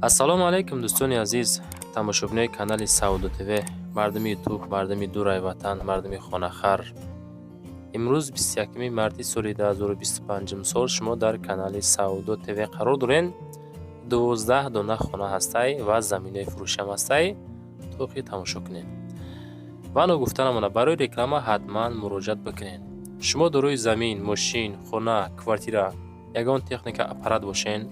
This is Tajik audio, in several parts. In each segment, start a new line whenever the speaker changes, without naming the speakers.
ассалому алайкум дӯстони азиз, тамошобинои канали Саудо ТВ, мардуми ютуб, мардуми дурай ватан, мардуми хонахар. имрӯз 21 марти соли 2025 сол шумо дар канали Саудо ТВ қарор доред. 12 дона хона ҳастай ва заминои фурӯшам ҳастай. тоқи тамошо кунед. вано гуфтанамона барои реклама ҳатман муроҷиат бикунед. шумо дорои замин, мошин, хона, квартира, ягон техника аппарат бошен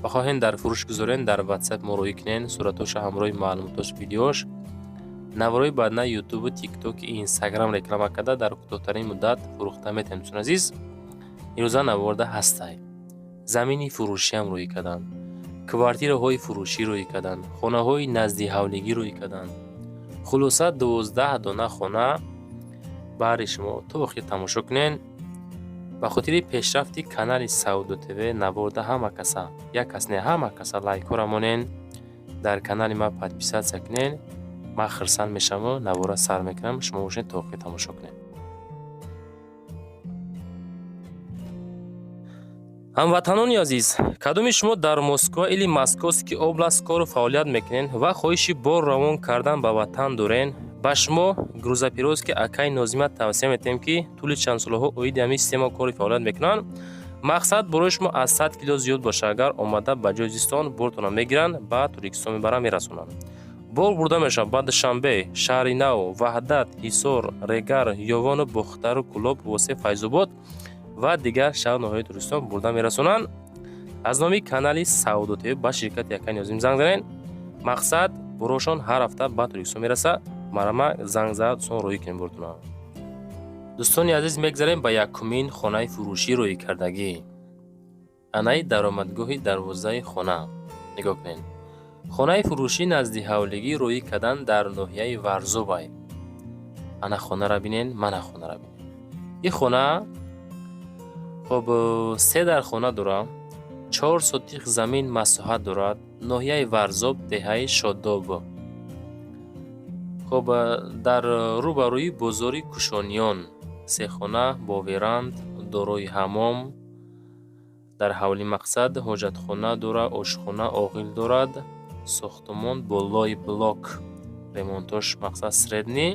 ва хоҳен дар фурӯш гузорен, дар WhatsApp муроҷиат кунед. суратоша ҳамроҳи маълумотош, видеош наварои баъдна ютубу, тикток, инстаграм реклама карда дар кӯтоҳтарин муддат фурӯхта метавонем. дӯстон азиз, имрӯза наварда ҳастай. замини фурӯшиам рӯй кардан, квартираҳои фурӯшӣ рӯй кардан, хонаҳои назди ҳавлигӣ рӯй кардан. хулоса 12 дона хона баҳри шумо. то вақти тамошо кунед. ба хотири пешрафти канали Саудо ТВ наварда ҳама каса, як кас не, ҳама каса лайкҳо рамонен, дар канали ма подписатсия кунед. ман хирсанд мешавам, навора сар мекунам, шумо бошед то вақти тамошо кунед. ҳамватанони азиз, кадоми шумо дар Москва или Московский област кору фаъолият мекунед ва хоҳиши бор равон кардан ба ватан дорен, ба шумо грузопировски акаи Нозима тавсия метавонем ки тӯли чанд солҳо оиди ҳамин система кори фаъолият мекунанд. мақсад борои шумо аз 100 кило зиёд боша. агар омада ба ҷои зистон бортона мегиранд, ба Туркистон мебаранд, мерасонанд. бор бурда мешавад ба Душанбе, Шаҳри Нав, Ваҳдат, Ҳисор, Регар, Ёвону, Бухтару, Кӯлоб, Восе, Файзобод ва дигар шаҳрноҳои Туркистон бурда мерасонанд. аз номи канали Саудо ТВ ба ширкати Акаи Нозим занг занед. мақсад борошон ҳар ҳафта ба Туркистон мераса. марама занг зад сон рӯй кунем бортона. дӯстони азиз, мегзарем ба якумин хонаи фурӯшӣ рӯй кардагӣ. анаи даромадгоҳи дарвозаи хона. нигоҳ кунед. хонаи фурӯшӣ назди ҳавлигӣ рӯй кардан дар ноҳияи Варзобай. ана хонара бинед, мана хонара бинед. ин хона хоб 3 дар хона дорад, 4 сотиқ замин масоҳат дорад. ноҳияи Варзоб, деҳаи Шодоб. хоб дар рӯбарӯи бозори Кушониён. 3 хона бо веранд, дорои ҳаммом. дар ҳавли мақсад ҳоҷатхона дорад, ошхона, оғил дорад. сохтмон бо лои блок, ремонтош мақсад средни.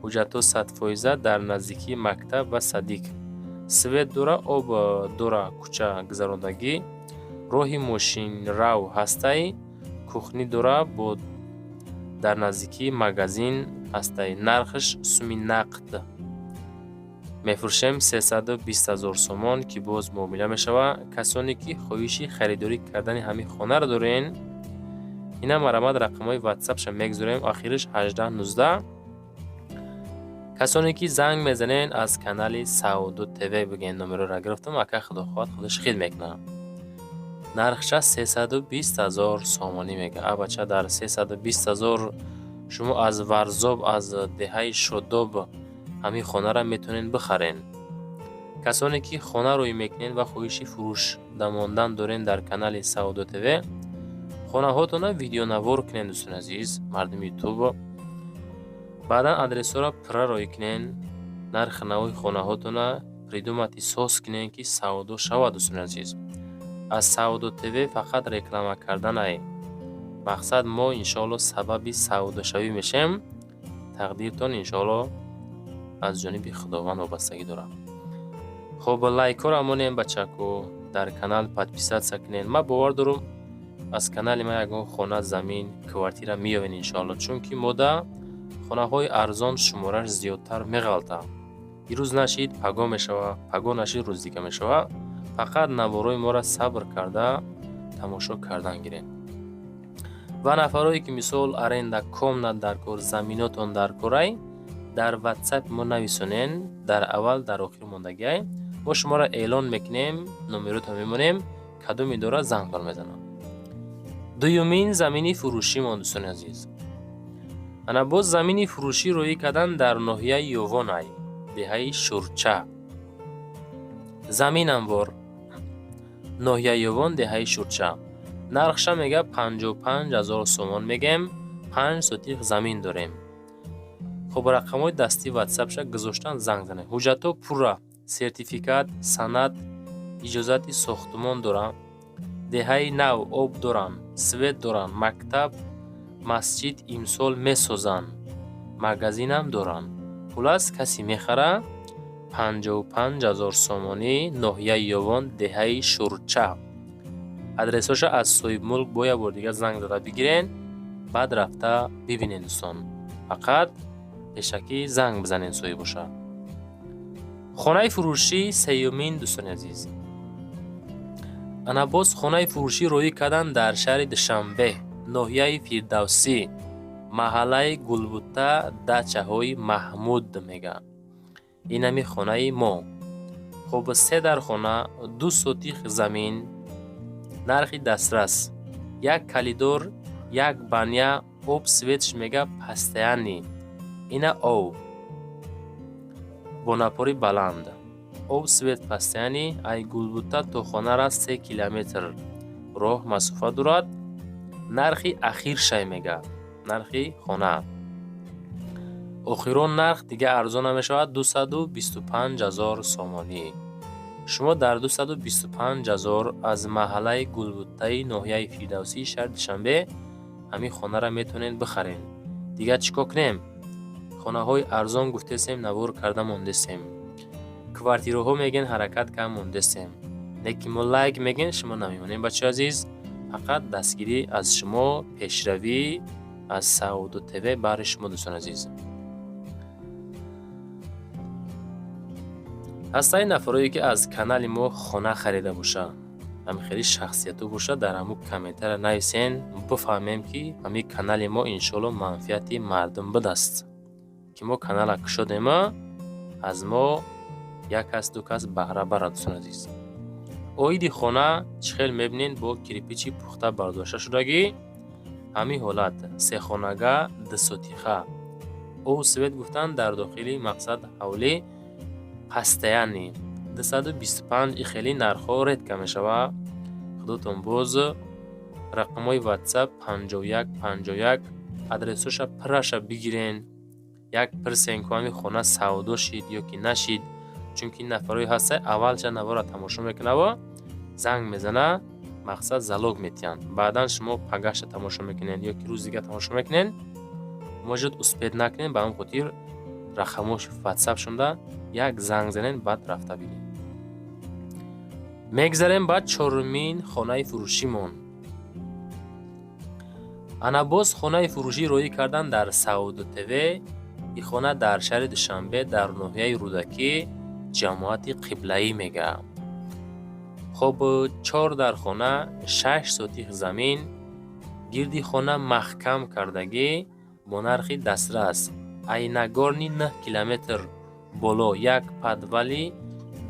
ҳуҷҷатҳо 100% дар наздикии мактаб ва садик. свет дора, об дора, кӯча гузарондагӣ, роҳи мошинрав ҳастай. кухни дора бо дар наздикии магазин ҳастай. нархаш суми нақд. мефурӯшем 320 000 сомон ки боз муомила мешавад. касоне ки хоҳиши харидорӣ кардани ҳамин хонаро дорен, ина марамад рақамҳои WhatsApp-ша мегзорем, ахираш 1819. касоне ки занг мезанен аз канали Саудо ТВ бигӯен номероро гирифтам, ака худохоҳад худаш хид мекунам. нархша 320 000 сомонӣ мега. абача дар 320 000 шумо аз Варзоб, аз деҳаи Шодоб ҳамин хонара метавонед бихарен. касоне ки хона рӯй мекунед ва хоҳиши фурӯш дамондан дорен дар канали Саудо ТВ, хонаҳотона видеонавор кунед. дӯстони азиз, мардуми ютуб, баъдан адресҳоро пурра рӯй кунед. нархи навои хонаҳотона придумати сос кунед ки саудо шавад. дӯстони азиз, аз Саудо ТВ фақат реклама карданай. мақсад мо иншоалло сабаби саудошавӣ мешем. тақдиртон иншоалло аз ҷониби худованд вобастагӣ дорад. хоб лайкҳо рамонем бачаку, дар канал подписатсия кунед. ман бовар дорам аз канали ма ягон хона, замин, квартира меёвен иншоалло, чунки мода хонаҳои арзон шумораш зиёдтар меғалта. ирӯз нашид паго мешавад, паго нашид рӯз дига мешавад. фақат наворои моро сабр карда тамошо кардан гиред. ва нафарое ки мисол аренда, комнат дар кор, заминотон дар корай, дар WhatsApp мо нависонен. дар аввал, дар охир мондагиай мо шуморо эълон мекунем, номерото мемонем, кадоми дора зангтон мезанам. дуюмин замини фурӯшимон. дӯстони азиз, ана боз замини фурӯшӣ рӯй кардан дар ноҳияи Ёвонай, деҳаи Шурча. замин амвор, ноҳияи Ёвон, деҳаи Шурча. нархша мега 55 000 сомон мегем. 5 сотиқ замин дорем. хоб рақамҳои дастии WhatsApp-ша гузоштан занг занед. ҳуҷҷатҳо пурра, сертификат, санад, иҷозати сохтмон дорам. деҳаи нав об доранд, свет доранд, мактаб, масҷид имсол месозанд, магазинам доранд. Хулас касе мехара 55,000 сомонӣ, ноҳияи Ёвон, деҳаи Шурча. адресоша аз соҳибмулк бо як бор дига занг зада бигирен, баъд рафта бибинен дӯстон. фақат пешакӣ занг бизанен соҳибоша. хонаи фурӯшӣ сеюмин дӯстони азиз. ана боз хонаи фурӯшӣ роӣ кардан дар шаҳри Душанбе, ноҳияи Фирдавсӣ, маҳаллаи Гулбута, дачаҳои Маҳмуд мега. ин ҳами хонаи мо. хоб 3 дар хона, 2 сотих замин, нархи дастрас, як калидор, як баня, об светш мега пастаяни. ина ов бо напори баланд. об свет пастаяни ай Гулбута то хонара 3 километр роҳ масофа дорад. нархи ахир шай мега, нархи хона. охирон нарх дига арзон намешавад, 225,000 сомонӣ. шумо дар 225,000 аз маҳаллаи Гулбутаи ноҳияи Фирдавсии шаҳри Душанбе ҳамин хонара метавонед бихарен. дига чӣ кор кунем? хонаҳои арзон гуфтесем, навор карда мондесем. квартираҳо мегӯен ҳаракат карда мондесем. лекин мо лайк мегӯем, шумо намемонем. бачаҳои азиз, фақат дастгирӣ аз шумо, пешравӣ аз Сауду ТВ баҳри шумо дӯстони азиз. ҳастаи нафарое ки аз канали мо хона харида боша, ҳамин хеле шахсияту боша, дар ҳамун комментария нависен, бифаҳмем ки ҳамин канали мо иншоалло манфиати мардум будаст, ки мо канала кушодема, аз мо як кас ду кас баҳра барад. дӯстони азиз, оиди хона чӣ хел мебинед? бо кирпичи пухта бардошта шудагӣ, ҳамин ҳолат сехонага, дусотиха. ов свет гуфтан дар дохили мақсад ҳавлӣ пастаяни 225. и хеле нархҳо редка мешавад. худотон боз рақамҳои WhatsApp 5151 адресоша пираша бигирен. як пирсен ки ҳамин хона савдо шид ё ки нашид, чунки нафарое ҳаста аввалча навора тамошо мекунава, занг мезана, мақсад залог метиҳанд. баъдан шумо пагаша тамошо мекунен ё ки рӯз дига тамошо мекунен, муҷод успед накунен. ба ҳамин хотир рақамҳои WhatsApp шунда як занг занен, баъд рафта бинен. мегзарем ба чорумин хонаи фурӯшимон. ана боз хонаи фурӯшӣ роӣ кардан дар Сауду ТВ. ин хона дар шаҳри Душанбе, дар ноҳияи Рӯдакӣ, ҷамоати Қиблаӣ мега. хоб 4 дар хона, 6 сотих замин, гирди хона маҳкам кардагӣ, бо нархи дастрас. айнагорни 9 километр боло, як падвали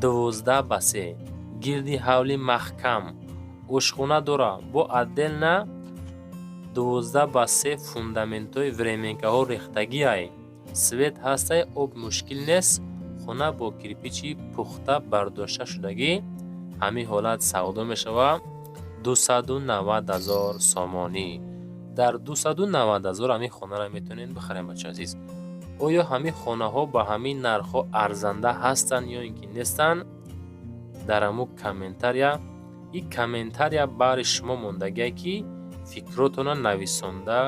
12 ба 3, гирди ҳавли маҳкам, ошхона дора бо отделна 12 ба 3 фундаментои временкаҳо рехтагиай. свет ҳастай, об мушкил нест. хона бо кирпичи пухта бардошта шудагӣ. ҳамин ҳолат савдо мешавад 290,000 сомонӣ. дар 290,000 ҳамин хонара метавонед бихарем. бачаҳои азиз, оё ҳамин хонаҳо ба ҳамин нархҳо арзанда ҳастанд ё ин ки нестанд? дар ҳамун комментария, ин комментария баҳри шумо мондагие ки фикротона нависонда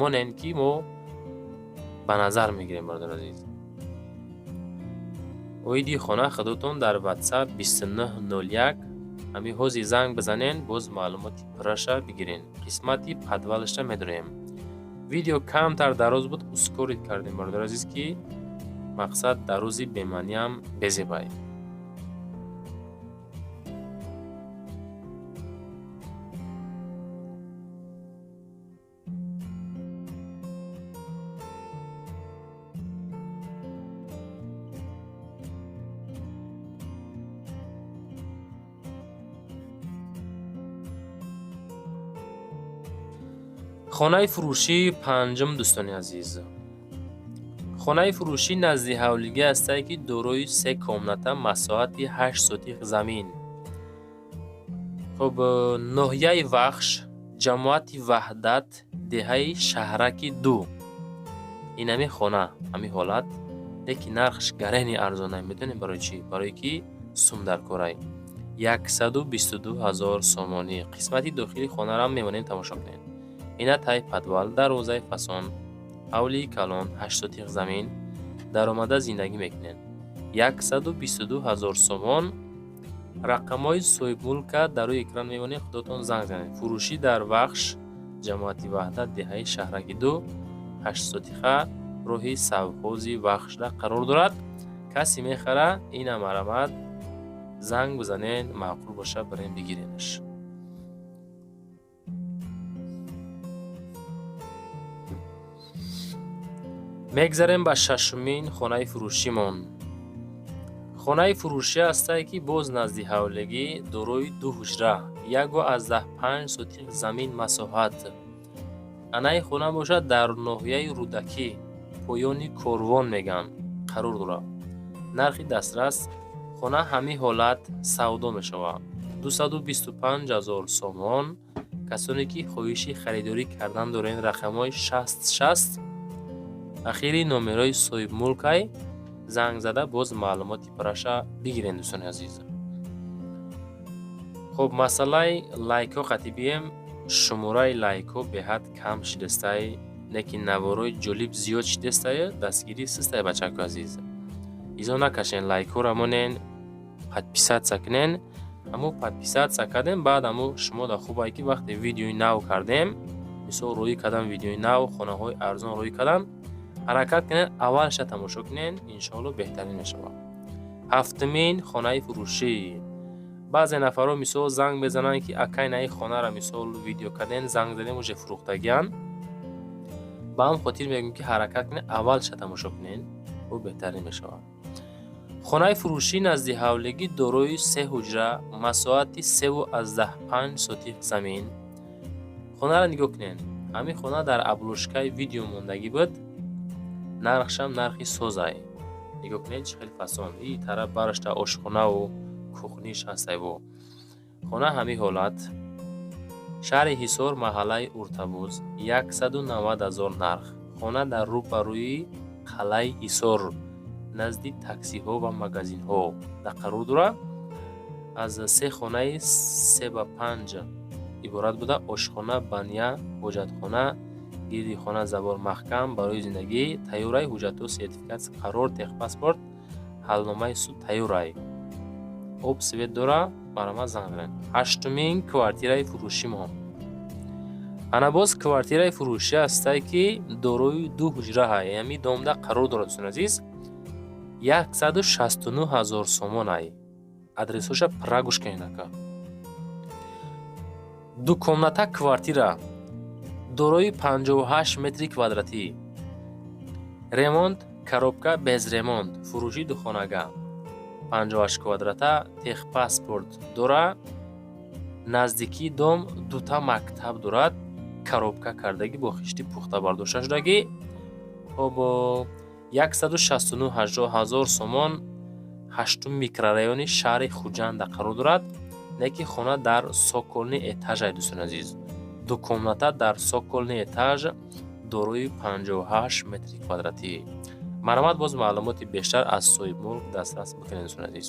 монен, ки мо ба назар мегирем. бародари азиз, оиди хона худотон дар WhatsApp 2901 ҳамин ҳози занг бизанен, боз маълумоти пираша бигирен. қисмати падвалаша медонем. видео камтар дароз буд, ускорид кардем бародари азиз, ки мақсад дар рӯзи бемаъниам безебай. хонаи фурӯшӣ панҷум дӯстони азиз. хонаи фурӯшӣ назди ҳавлигӣ ҳастае ки дорои 3 комната, масоҳати 8 сотих замин. хоб ноҳияи Вахш, ҷамоати Ваҳдат, деҳаи Шаҳраки 2. ин ҳамин хона, ҳамин ҳолат, лекин нархш гарени арзона. медонем барои чӣ? барое ки сум дар корай. 122,000 сомонӣ. Қисмати дохили хонаро мемонем тамошо кунед. Ина тай падвал, дарвозаи фасон, ҳавлии калон, 8 сотиқ замин дар омада зиндагӣ мекунед. 122,000 сомон. рақамҳои соҳибмулка дар рӯи экран мемонед. худотон занг занед. фурӯшӣ дар бахш ҷамоати ваҳдат деҳаи шаҳраки 2 8 сотиқа роҳи савхози вахшда қарор дорад. касе мехара ина марамад занг бизанед, маъқул боша барем бигиренаш. мегзарем ба шашумин хонаи фурӯшимон. хонаи фурӯшӣ ҳастае ки боз назди ҳавлигӣ дорои 2 ҳуҷра, 1,5 сотиқ замин масоҳат. анаи хона бошад дар ноҳияи рӯдакӣ, поёни корвон меган қарор дорад. нархи дастрас. хона ҳамин ҳолат савдо мешавад. 225,000 сомон. касоне ки хоҳиши харидорӣ кардан доранд, рақамҳои 60 ахири номерои соҳибмулкай занг зада боз маълумоти параша бигирен. дӯстони азиз, хуб, масъалаи лайкҳо қатъи бием. шумораи лайкҳо беҳад кам шидестае, лекин наворои ҷолиб зиёд шидестае. дастгирӣ систае бачаку азиз. изо накашен, лайкҳоро монен, подписатсия кунен. аммо подписатсия кардем, баъд аммо шумо да хубае ки вақте видеои нав кардем, мисол рӯи кардам видеои нав, хонаҳои арзон рӯи кардам, ҳаракат кунен аввалша тамошо кунен, иншоалло беҳтарин мешавад. ҳафтумин хонаи фурӯшӣ. баъзе нафарҳо мисол занг мезананд ки акай наи хонаро мисол видео кардем, занг задем уже фурӯхтагиян. ба ҳам хотир мегӯем ки ҳаракат кунен аввалша тамошо кунен, ӯ беҳтарин мешавад. хонаи фурӯшӣ назди ҳавлигӣ дорои 3 ҳуҷра, масоҳати 3,5 сотиқ замин. хонаро нигоҳ кунед. ҳамин хона дар аблошкаи видео мондагӣ буд. нархшам нархи созай. нигоҳ кунед чӣ хел фасон. и тараф барашта ошхонаву кухниш ҳастайву. хона ҳамин ҳолат. шаҳри ҳисор, маҳаллаи уртабуз, 190,000 нарх. хона дар рӯбарӯи қалъаи ҳисор, назди таксиҳо ва магазинҳо да қарор дорад. аз 3 хонаи 3/5 иборат буда. ошхона, баня, ҳоҷатхона, гирди хона забор маҳкам барои зиндагӣ тайёрай. ҳуҷҷатҳо, сертификатсия, қарор, техпаспорт, ҳалномаи суд тайёрай. об свет дора. барома занг занед. ҳаштумин квартираи фурӯшимон. ана боз квартираи фурӯшӣ ҳастае ки дорои 2 ҳуҷраҳа, яъни домда қарор дорад. дӯстон азиз, 169,000 сомон ай. адресоша пурра гӯш кунед ака. дукомната квартира дорои 58 метри квадратӣ. ремонт, коробка без ремонт. фурӯши духонага 58 квадрата. техпаспорт дора. наздикии дом дута мактаб дорад. коробка кардагӣ бо хишти пухта бардошта шудагӣ. хоб 169,000 сомон. 8 микрорайони шаҳри хуҷанда қарор дорад. неки хона дар соколни этажай. дӯстон азиз, дукомната дар соколни этаж дорои 58 метри квадратӣ. марамад боз маълумоти бештар аз соҳибмулк дастрас бикунед. дӯстон азиз,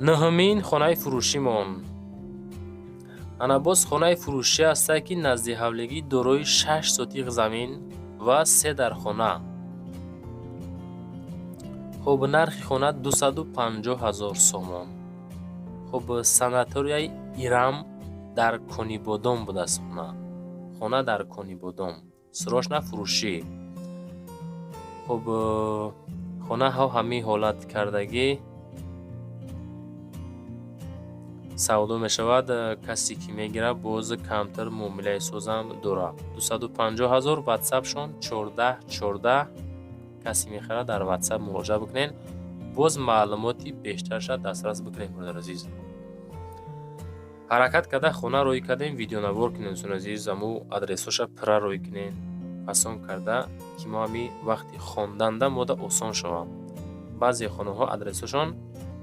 нӯҳумин хонаи фурӯшимон. ана боз хонаи фурӯшӣ ҳастае ки назди ҳавлигӣ дорои 6 сотиқ замин ва 3 дар хона. хуб, нархи хона 250,000 сомон. хуб, санаторияи ирам дар Конибодом будааст. хона дар Конибодом, срочна фурӯшӣ. хуб, хонаҳо ҳамин ҳолат кардагӣ савдо мешавад. касе ки мегира боз камтар муомилаи созам дора. 250,000. ватсапшон 1414. касе мехара дар ватсап муроҷиат бикунед. боз маълумоти бештарша дастрас бикунед. биродar азиз, ҳаракат карда хона рӯй кардем, видеонавор кунед. дӯстон азиз, аммо адресоша пурра рӯй кунед, фасон карда ки мо ҳами вақти хонданда мода осон шавад. баъзе хонаҳо адресошон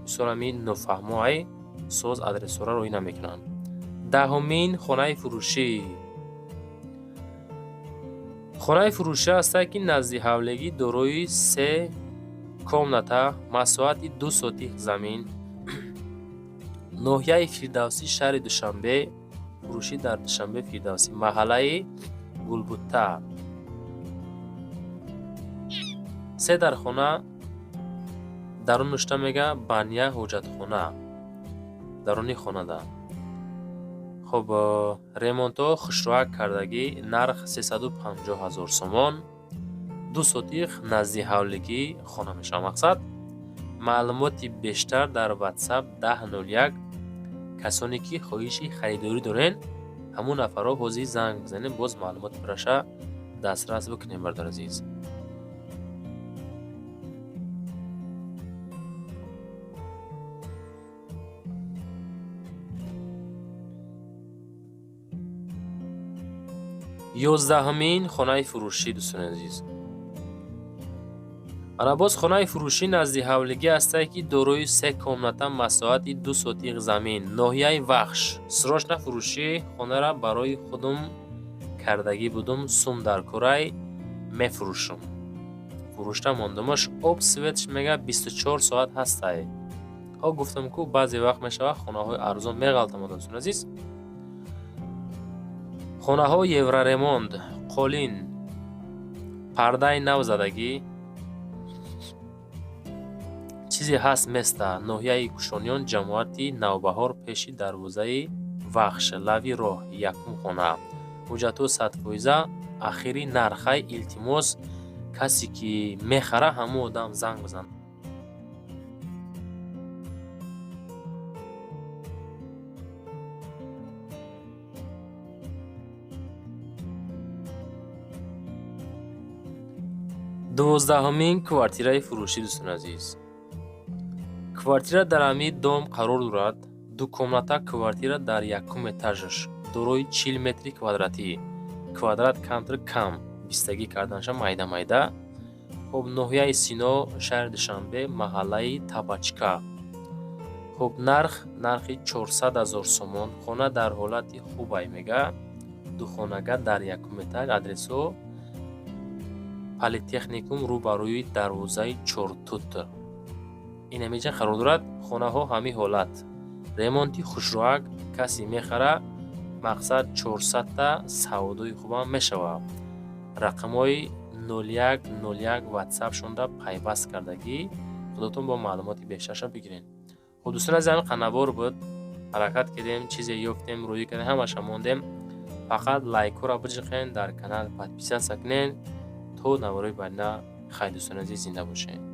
мисол ҳами нофаҳмоай соз адресора рӯй намекунанд. даҳумин хонаи фурӯшӣ. хонаи фурӯшӣ ҳастае ки назди ҳавлегӣ дорои 3 комната масоҳати 2 сотих замин, ноҳияи Фирдавсӣ, шаҳри Душанбе, фурӯшӣ дар Душанбе Фирдавсӣ, маҳаллаи Гулбутта. 3 дар хона дарун нушта мега бания ҳоҷатхона, даруни хонада. хоб ремонтҳо хушроак кардагӣ, нарх 350 000 сомон, 2 сотих назди ҳавлигӣ хона мешавад. мақсад маълумоти бештар дар WhatsApp 1001. касоне ки хоҳиши харидорӣ дорен ҳамун нафарро ҳозир занг бизанем, боз маълумоти бираша дастрас бикунем. бардор азиз, ёздаҳумин хонаи фурӯшӣ. дӯстони азиз, ана боз хонаи фурӯшӣ назди ҳавлигӣ ҳастае ки дорои 3 комната масоҳати 2 сотих замин, ноҳияи Вахш. срочна фурӯшӣ хонара барои худум кардагӣ будум, сум дар курай мефурӯшум. фурӯшта мондумаш об свет мега 24 соат ҳастай. ҳо гуфтам ку баъзе вақт мешава хонаҳои арзон меғалтам. дӯстони азиз, хонаҳо евроремонт, қолин, пардаи нав задагӣ чизе ҳаст места. ноҳияи Кушониён, ҷамоати Навбаҳор, пеши дарвозаи Вахш, лави роҳ, якум хона. ҳуҷҷатҳо 100%. ахири нархай илтимос касе ки мехара ҳамун одам занг бизан. дувоздаҳумин квартираи фурӯшӣ. дӯстони азиз, квартира дар ҳамид дом қарор дорад. 2 комната квартира дар якум этажаш, дорои 40 метри квадратӣ. квадрат камтар кам бистагӣ карданаша майда майда. хоб ноҳияи Сино, шаҳри Душанбе, маҳаллаи Табачка. хоб нархи 400 000 сомон. хона дар ҳолати хубай мега. духонага дар якум этаж. адресо политехникум рӯ ба рӯи дарвозаи Чортут. ин ҳамиҷа қарор дорад. хонаҳо ҳамин ҳолат, ремонти хушроак, касе мехара, мақсад 400-та савдои хубам мешавад. рақамҳои 0101 WhatsApp шонда пайваст кардагӣ худотон бо маълумоти бештарша бигирен. хуб дӯстони азиз, ҳамин қанавор буд. ҳаракат кардем, чизе ёфтем, рӯӣ кардем, ҳамаша мондем. фақат лайкҳоро биҷиқен, дар канал подписатсия кунен. то навбарои байна хайр. дӯстони азиз, зинда бошед.